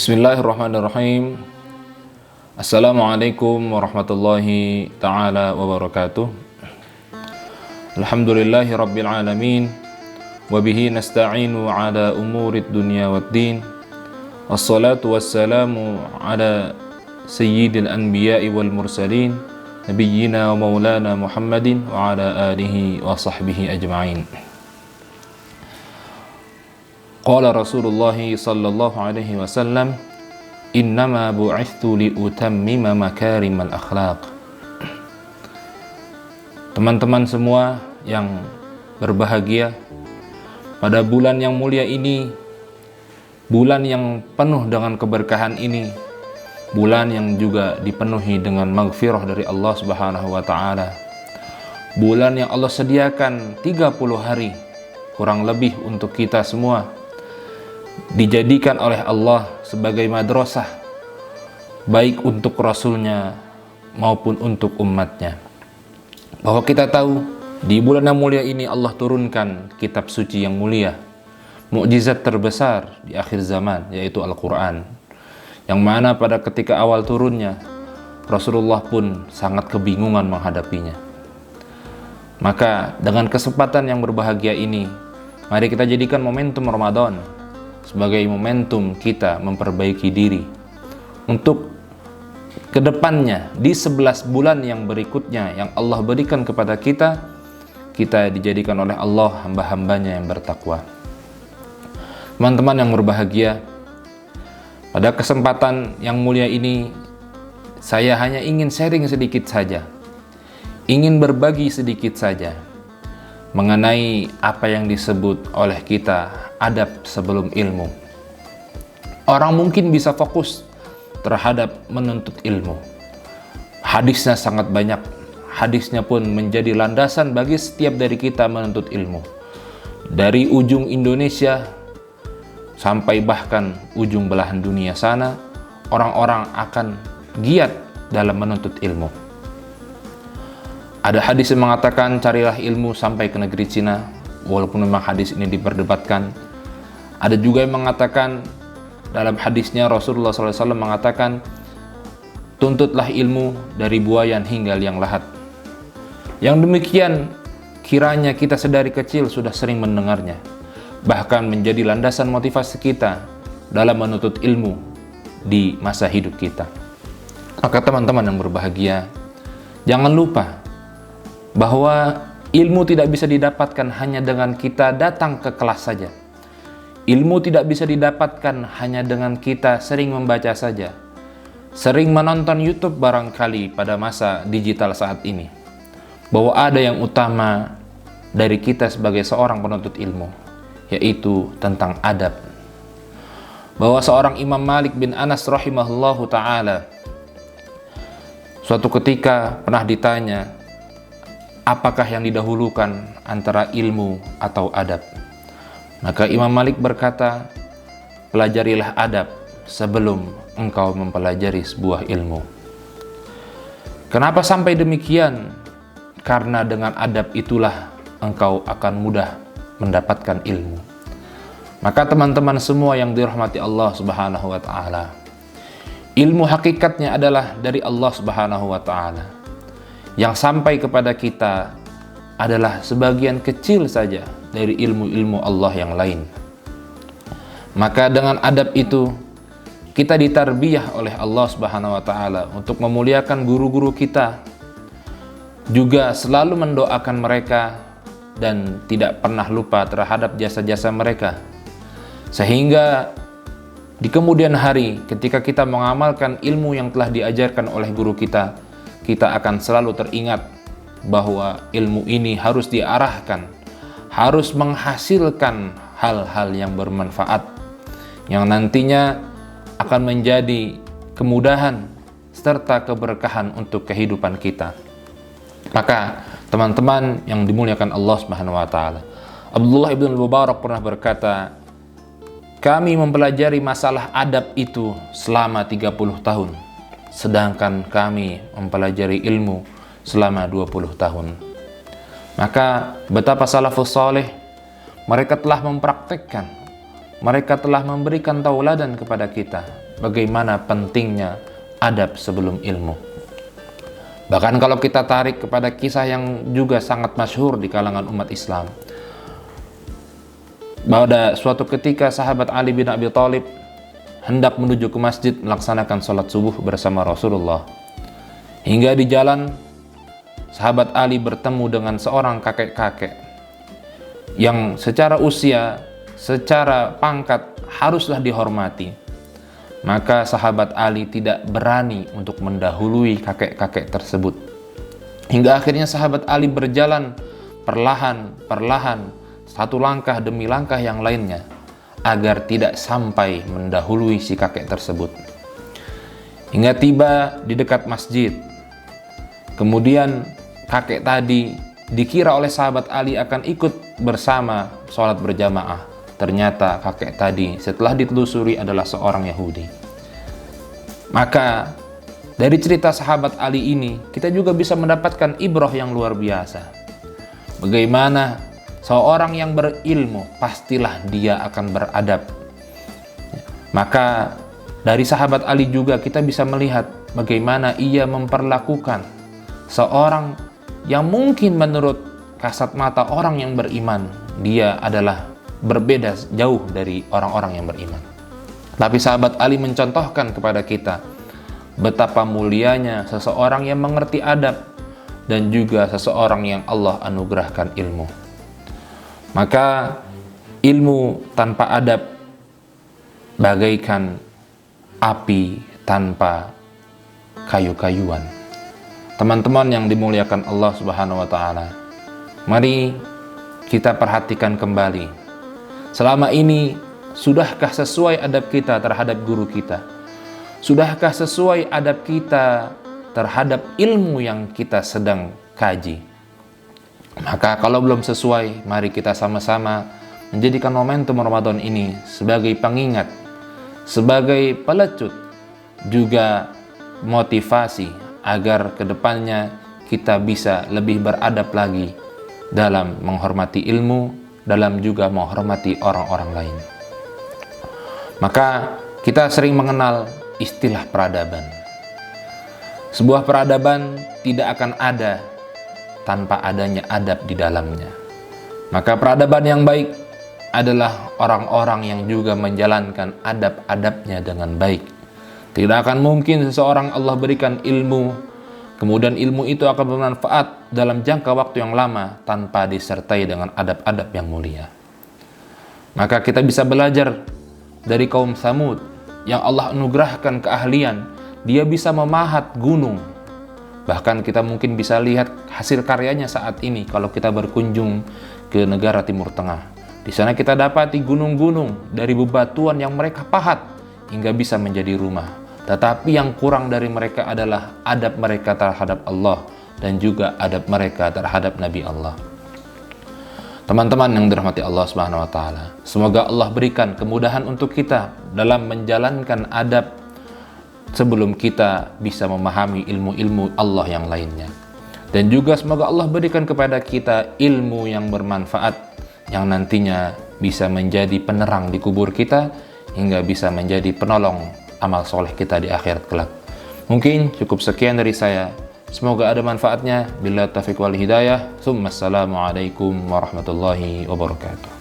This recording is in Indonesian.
Bismillahirrahmanirrahim. Assalamualaikum warahmatullahi ta'ala wabarakatuh. Alhamdulillahi rabbil alamin. Wabihi nasta'inu ala umurid dunya waddin. Wassalatu wassalamu ala sayyidil anbiya'i wal mursalin, nabiyyina wa maulana Muhammadin wa ala alihi wa sahbihi ajma'in. Qala Rasulullah sallallahu alaihi wasallam, innama bu'ithtu liutammima makarimal akhlaq. Teman-teman semua yang berbahagia, pada bulan yang mulia ini, bulan yang penuh dengan keberkahan ini, bulan yang juga dipenuhi dengan maghfirah dari Allah Subhanahu wa taala, bulan yang Allah sediakan 30 hari kurang lebih untuk kita semua, dijadikan oleh Allah sebagai madrasah baik untuk Rasulnya maupun untuk umatnya. Bahwa kita tahu di bulan yang mulia ini Allah turunkan kitab suci yang mulia, mukjizat terbesar di akhir zaman, yaitu Al-Quran, yang mana pada ketika awal turunnya Rasulullah pun sangat kebingungan menghadapinya. Maka dengan kesempatan yang berbahagia ini, mari kita jadikan momentum Ramadan sebagai momentum kita memperbaiki diri untuk kedepannya di 11 bulan yang berikutnya yang Allah berikan kepada kita, kita dijadikan oleh Allah hamba-hambanya yang bertakwa. Teman-teman yang berbahagia, pada kesempatan yang mulia ini saya hanya ingin sharing sedikit saja, ingin berbagi sedikit saja mengenai apa yang disebut oleh kita adab sebelum ilmu. Orang mungkin bisa fokus terhadap menuntut ilmu. Hadisnya sangat banyak. Hadisnya pun menjadi landasan bagi setiap dari kita menuntut ilmu. Dari ujung Indonesia sampai bahkan ujung belahan dunia sana, orang-orang akan giat dalam menuntut ilmu. Ada hadis yang mengatakan carilah ilmu sampai ke negeri Cina, walaupun memang hadis ini diperdebatkan. Ada juga yang mengatakan, dalam hadisnya Rasulullah SAW mengatakan, tuntutlah ilmu dari buayan hingga liang lahat. Yang demikian kiranya kita sedari kecil sudah sering mendengarnya, bahkan menjadi landasan motivasi kita dalam menuntut ilmu di masa hidup kita. Maka teman-teman yang berbahagia, jangan lupa bahwa ilmu tidak bisa didapatkan hanya dengan kita datang ke kelas saja. Ilmu tidak bisa didapatkan hanya dengan kita sering membaca saja, sering menonton YouTube barangkali pada masa digital saat ini. Bahwa ada yang utama dari kita sebagai seorang penuntut ilmu, yaitu tentang adab. Bahwa seorang Imam Malik bin Anas rahimahullahu ta'ala suatu ketika pernah ditanya, apakah yang didahulukan antara ilmu atau adab? Maka Imam Malik berkata, pelajarilah adab sebelum engkau mempelajari sebuah ilmu. Kenapa sampai demikian? Karena dengan adab itulah engkau akan mudah mendapatkan ilmu. Maka teman-teman semua yang dirahmati Allah Subhanahu wa taala, ilmu hakikatnya adalah dari Allah Subhanahu wa taala. Yang sampai kepada kita adalah sebagian kecil saja dari ilmu-ilmu Allah yang lain. Maka dengan adab itu kita ditarbiyah oleh Allah Subhanahu wa taala untuk memuliakan guru-guru kita, juga selalu mendoakan mereka dan tidak pernah lupa terhadap jasa-jasa mereka, sehingga di kemudian hari ketika kita mengamalkan ilmu yang telah diajarkan oleh guru kita, kita akan selalu teringat bahwa ilmu ini harus diarahkan, harus menghasilkan hal-hal yang bermanfaat, yang nantinya akan menjadi kemudahan serta keberkahan untuk kehidupan kita. Maka teman-teman yang dimuliakan Allah Subhanahu wa taala, Abdullah ibn Mubarak pernah berkata, kami mempelajari masalah adab itu selama 30 tahun. Sedangkan kami mempelajari ilmu selama 20 tahun. Maka betapa salafus saleh, mereka telah mempraktekkan, mereka telah memberikan tauladan kepada kita bagaimana pentingnya adab sebelum ilmu. Bahkan kalau kita tarik kepada kisah yang juga sangat masyhur di kalangan umat Islam, pada suatu ketika sahabat Ali bin Abi Thalib hendak menuju ke masjid melaksanakan sholat subuh bersama Rasulullah. Hingga di jalan, sahabat Ali bertemu dengan seorang kakek-kakek yang secara usia, secara pangkat haruslah dihormati. Maka sahabat Ali tidak berani untuk mendahului kakek-kakek tersebut. Hingga akhirnya sahabat Ali berjalan perlahan-perlahan, satu langkah demi langkah yang lainnya, agar tidak sampai mendahului si kakek tersebut. Hingga tiba di dekat masjid. Kemudian kakek tadi dikira oleh sahabat Ali akan ikut bersama sholat berjamaah. Ternyata kakek tadi setelah ditelusuri adalah seorang Yahudi. Maka dari cerita sahabat Ali ini kita juga bisa mendapatkan ibrah yang luar biasa. Bagaimana seorang yang berilmu pastilah dia akan beradab. Maka dari sahabat Ali juga kita bisa melihat bagaimana ia memperlakukan seorang yang mungkin menurut kasat mata orang yang beriman dia adalah berbeda jauh dari orang-orang yang beriman. Tapi sahabat Ali mencontohkan kepada kita betapa mulianya seseorang yang mengerti adab dan juga seseorang yang Allah anugerahkan ilmu. Maka ilmu tanpa adab bagaikan api tanpa kayu-kayuan. Teman-teman yang dimuliakan Allah Subhanahu wa taala, mari kita perhatikan kembali. Selama ini sudahkah sesuai adab kita terhadap guru kita? Sudahkah sesuai adab kita terhadap ilmu yang kita sedang kaji? Maka kalau belum sesuai, mari kita sama-sama menjadikan momentum Ramadan ini sebagai pengingat, sebagai pelecut, juga motivasi agar kedepannya kita bisa lebih beradab lagi dalam menghormati ilmu, dalam juga menghormati orang-orang lain. Maka kita sering mengenal istilah peradaban. Sebuah peradaban tidak akan ada tanpa adanya adab di dalamnya. Maka peradaban yang baik adalah orang-orang yang juga menjalankan adab-adabnya dengan baik. Tidak akan mungkin seseorang Allah berikan ilmu, kemudian ilmu itu akan bermanfaat dalam jangka waktu yang lama tanpa disertai dengan adab-adab yang mulia. Maka kita bisa belajar dari kaum Tsamud yang Allah anugerahkan keahlian, dia bisa memahat gunung. Bahkan kita mungkin bisa lihat hasil karyanya saat ini kalau kita berkunjung ke negara Timur Tengah. Di sana kita dapati gunung-gunung dari bebatuan yang mereka pahat hingga bisa menjadi rumah. Tetapi yang kurang dari mereka adalah adab mereka terhadap Allah dan juga adab mereka terhadap Nabi Allah. Teman-teman yang dirahmati Allah Subhanahu wa taala, semoga Allah berikan kemudahan untuk kita dalam menjalankan adab sebelum kita bisa memahami ilmu-ilmu Allah yang lainnya. Dan juga semoga Allah berikan kepada kita ilmu yang bermanfaat yang nantinya bisa menjadi penerang di kubur kita hingga bisa menjadi penolong amal soleh kita di akhirat kelak. Mungkin cukup sekian dari saya. Semoga ada manfaatnya. Billahi taufiq wal hidayah. Assalamualaikum warahmatullahi wabarakatuh.